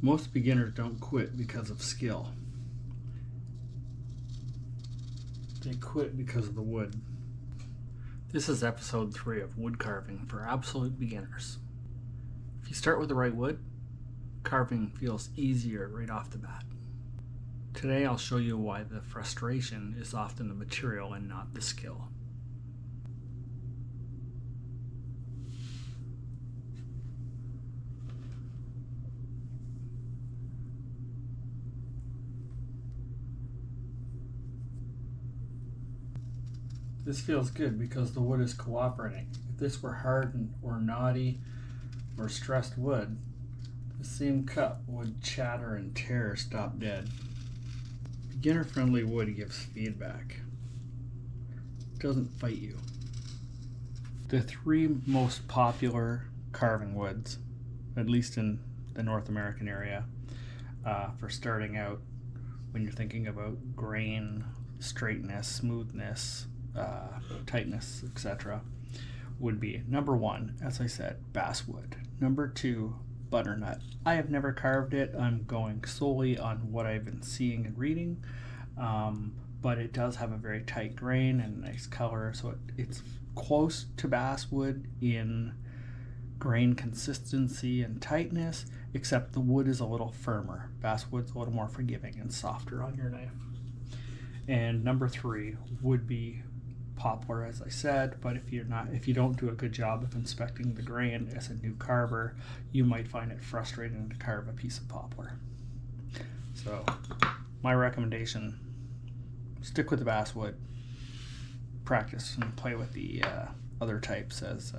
Most beginners don't quit because of skill. They quit because of the wood. This is episode 3 of wood carving for absolute beginners. If you start with the right wood, carving feels easier right off the bat. Today I'll show you why the frustration is often the material and not the skill. This feels good because the wood is cooperating. If this were hardened or knotty or stressed wood, the same cut would chatter and tear or stop dead. Beginner-friendly wood gives feedback. It doesn't fight you. The 3 most popular carving woods, at least in the North American area, for starting out when you're thinking about grain, straightness, smoothness, tightness, etc., would be number 1, as I said, basswood. Number 2, butternut. I have never carved it. I'm going solely on what I've been seeing and reading, but it does have a very tight grain and nice color, so it's close to basswood in grain consistency and tightness, except the wood is a little firmer. Basswood's a little more forgiving and softer on your knife. And number 3 would be poplar, as I said, but if you don't do a good job of inspecting the grain as a new carver, you might find it frustrating to carve a piece of poplar. So my recommendation, stick with the basswood, practice and play with the other types as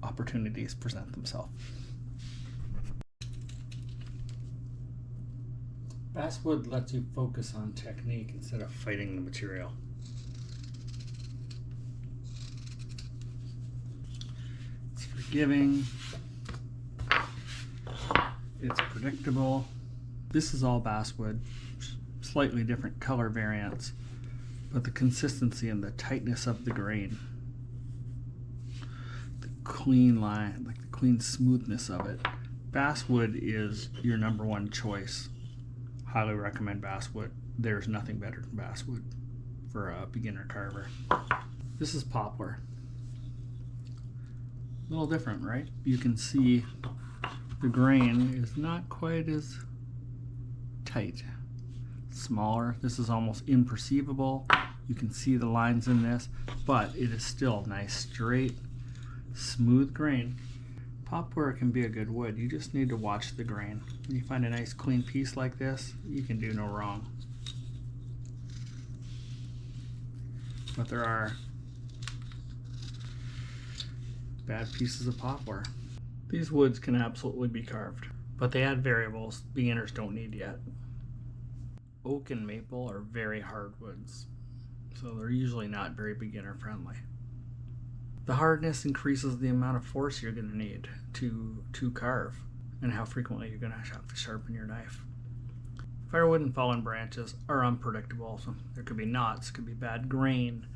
opportunities present themselves. Basswood lets you focus on technique instead of fighting the material. It's forgiving. It's predictable. This is all basswood, slightly different color variants, but the consistency and the tightness of the grain, the clean line, like the clean smoothness of it. Basswood is your number 1 choice. Highly recommend basswood. There's nothing better than basswood for a beginner carver. This is poplar. A little different, right? You can see the grain is not quite as tight. Smaller. This is almost imperceivable. You can see the lines in this, but it is still nice, straight, smooth grain. Poplar can be a good wood. You just need to watch the grain. When you find a nice clean piece like this, you can do no wrong. But there are bad pieces of poplar. These woods can absolutely be carved, but they add variables beginners don't need yet. Oak and maple are very hard woods, so they're usually not very beginner friendly. The hardness increases the amount of force you're going to need to carve and how frequently you're going to have to sharpen your knife. Firewood and fallen branches are unpredictable. So there could be knots, could be bad grain,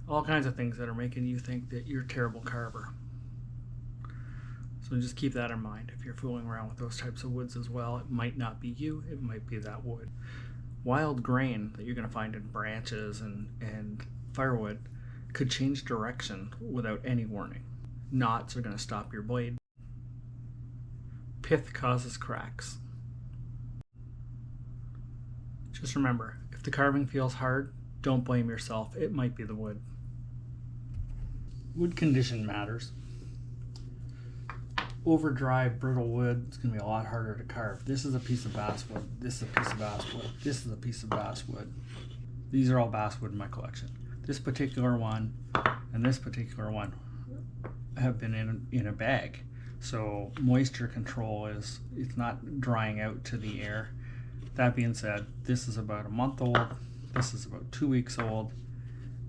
all kinds of things that are making you think that you're a terrible carver. So just keep that in mind. If you're fooling around with those types of woods as well, it might not be you, it might be that wood. Wild grain that you're going to find in branches and firewood could change direction without any warning. Knots are going to stop your blade. Pith causes cracks. Just remember, if the carving feels hard, don't blame yourself. It might be the wood. Wood condition matters. Over dry, brittle wood, it's going to be a lot harder to carve. This is a piece of basswood. This is a piece of basswood. This is a piece of basswood. These are all basswood in my collection. This particular one and this particular one have been in a bag, so moisture control it's not drying out to the air. That being said, this is about a month old. This is about 2 weeks old.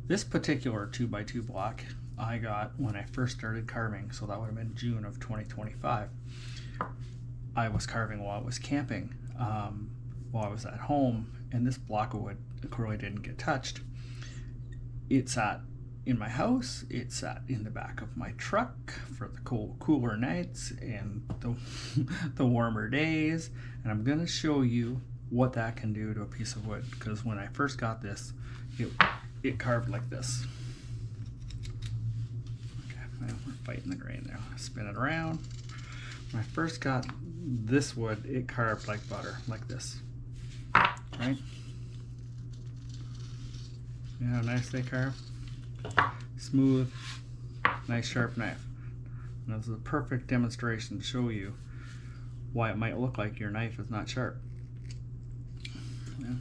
This particular 2x2 block I got when I first started carving, so that would have been June of 2025. I was carving while I was camping, while I was at home, and this block of wood clearly didn't get touched. It sat in my house. It sat in the back of my truck for the cooler nights and the warmer days. And I'm gonna show you what that can do to a piece of wood, because when I first got this, it carved like this. Okay, well, we're fighting the grain there. Spin it around. When I first got this wood, it carved like butter, like this, right? You know how nice they carve? Smooth, nice sharp knife. And this is a perfect demonstration to show you why it might look like your knife is not sharp. Yeah.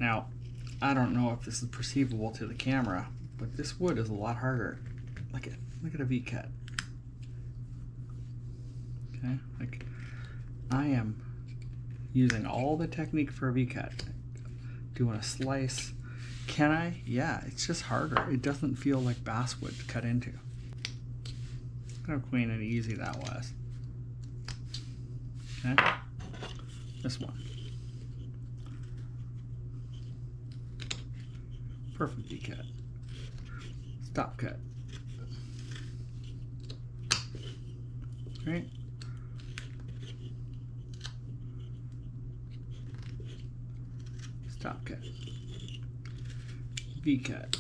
Now, I don't know if this is perceivable to the camera, but this wood is a lot harder. Look at a V-cut. Okay, like I am using all the technique for a V-cut. Doing a slice. Can I? Yeah, it's just harder. It doesn't feel like basswood to cut into. Look how clean and easy that was. Okay, this one. Perfect V-cut. Stop cut. Right? Stop cut. V-cut.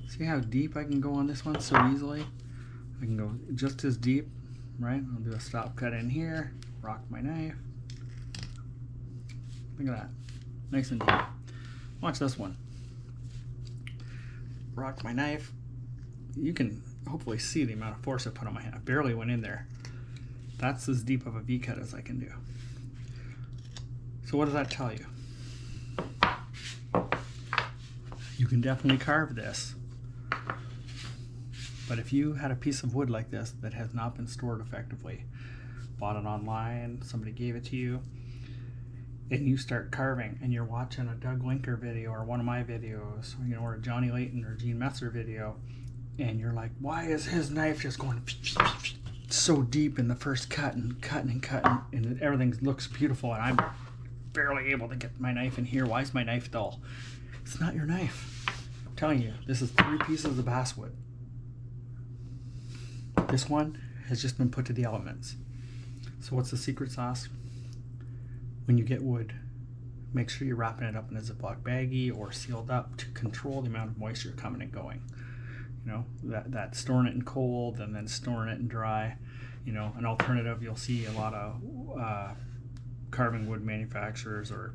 See how deep I can go on this one so easily? I can go just as deep, right? I'll do a stop cut in here, rock my knife. Look at that. Nice and deep. Watch this one. Rock my knife. You can hopefully see the amount of force I put on my hand. I barely went in there. That's as deep of a V-cut as I can do. So what does that tell you? You can definitely carve this. But if you had a piece of wood like this that has not been stored effectively, bought it online, somebody gave it to you, and you start carving and you're watching a Doug Linker video or one of my videos, you know, or a Johnny Layton or Gene Messer video, and you're like, why is his knife just going so deep in the first cut and cutting and everything looks beautiful and I'm barely able to get my knife in here. Why is my knife dull? It's not your knife. I'm telling you, this is 3 pieces of basswood. This one has just been put to the elements. So what's the secret sauce? When you get wood, make sure you're wrapping it up in a Ziploc baggie or sealed up to control the amount of moisture coming and going. You know, that storing it in cold and then storing it in dry. You know, an alternative, you'll see a lot of carving wood manufacturers or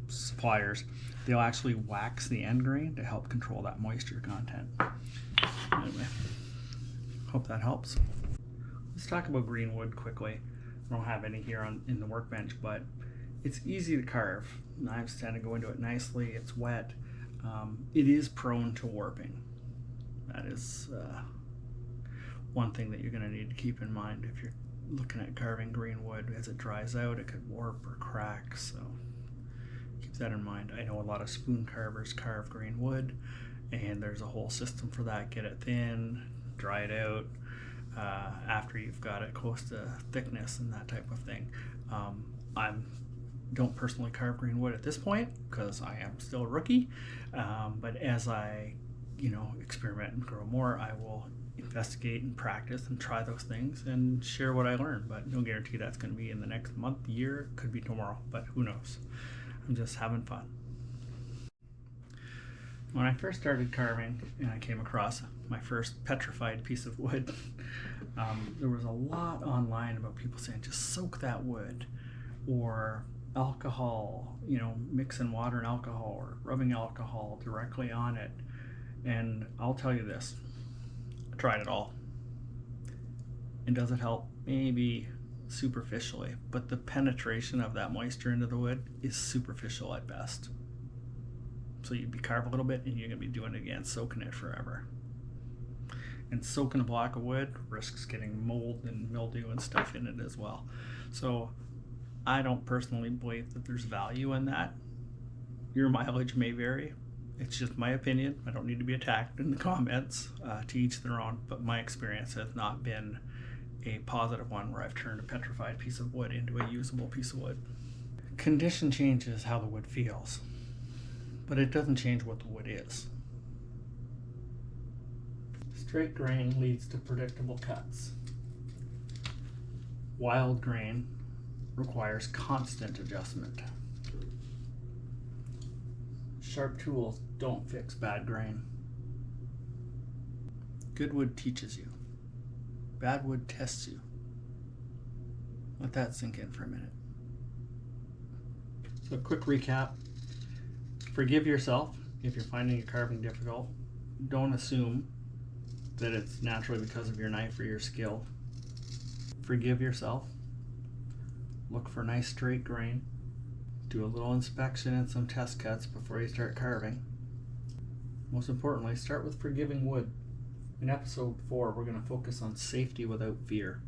suppliers, they'll actually wax the end grain to help control that moisture content. Anyway, hope that helps. Let's talk about green wood quickly. I don't have any here in the workbench, but it's easy to carve. Knives tend to go into it nicely. It's wet. It is prone to warping. That is one thing that you're going to need to keep in mind if you're looking at carving green wood. As it dries out, it could warp or crack, so keep that in mind. I know a lot of spoon carvers carve green wood, and there's a whole system for that. Get it thin, dry it out after you've got it close to thickness and that type of thing. I don't personally carve green wood at this point because I am still a rookie, but as I experiment and grow more, I will investigate and practice and try those things and share what I learn, but no guarantee that's going to be in the next month, year, could be tomorrow, but who knows. I'm just having fun. When I first started carving and I came across my first petrified piece of wood, there was a lot online about people saying just soak that wood, or alcohol, mixing water and alcohol, or rubbing alcohol directly on it. And I'll tell you this, I tried it all. And does it help? Maybe superficially, but the penetration of that moisture into the wood is superficial at best. So you'd be carve a little bit and you're gonna be doing it again, soaking it forever. And soaking a block of wood risks getting mold and mildew and stuff in it as well. So I don't personally believe that there's value in that. Your mileage may vary. It's just my opinion. I don't need to be attacked in the comments. To each their own, but my experience has not been a positive one where I've turned a petrified piece of wood into a usable piece of wood. Condition changes how the wood feels, but it doesn't change what the wood is. Straight grain leads to predictable cuts. Wild grain requires constant adjustment. Sharp tools don't fix bad grain. Good wood teaches you. Bad wood tests you. Let that sink in for a minute. So, quick recap. Forgive yourself if you're finding your carving difficult. Don't assume that it's naturally because of your knife or your skill. Forgive yourself. Look for nice straight grain. Do a little inspection and some test cuts before you start carving. Most importantly, start with forgiving wood. In episode 4, we're going to focus on safety without fear.